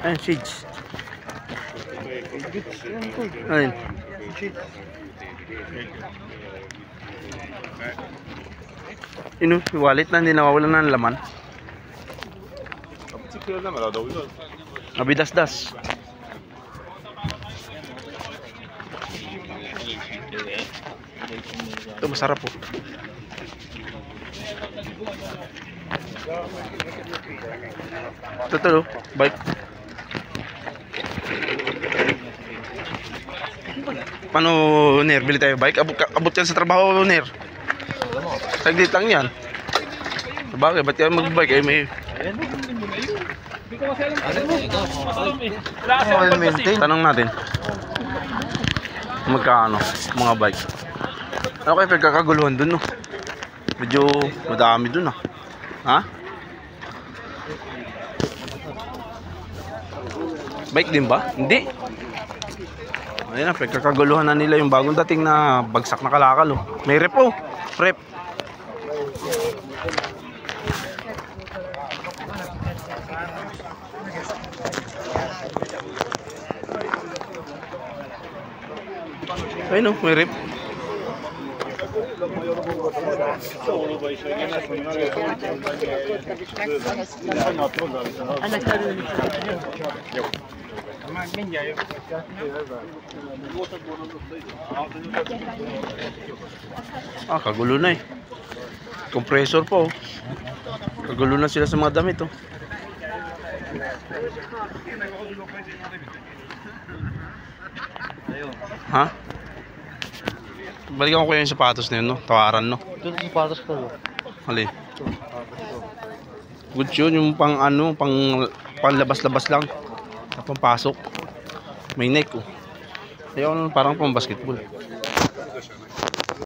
Ayun, shades. Ayun. Yun, wallet na, hindi nawawalan ng laman. Abidas-das. Ito masarap po. Ito bike. Paano, Ner? Bili tayo bike? Abot yan sa trabaho, Ner. Saglit lang yan. Sabagay, ba't yan mag-bike? Ay, may... Tanong natin. Magkano mga bike? Ano kayo pagkakaguluhan dun, no? Medyo madami dun, ah. Ha? Bike din ba? Hindi. Ayun na, pagkakaguluhan na nila yung bagong dating na bagsak na kalakal, oh. May rep, oh. Rep. Ayun, oh, may rep. Ah, kagulo na eh. Compressor po. Kagulo na sila sa mga damit, oh. Ha? Balikan ko yung sapatos na yun, no? Tawaran, no? Ito yung sapatos ko, no? Hali. Good yun, yung pang ano, pang labas-labas lang. Pampasok. May neck, oh. Ayaw, parang pang basketball.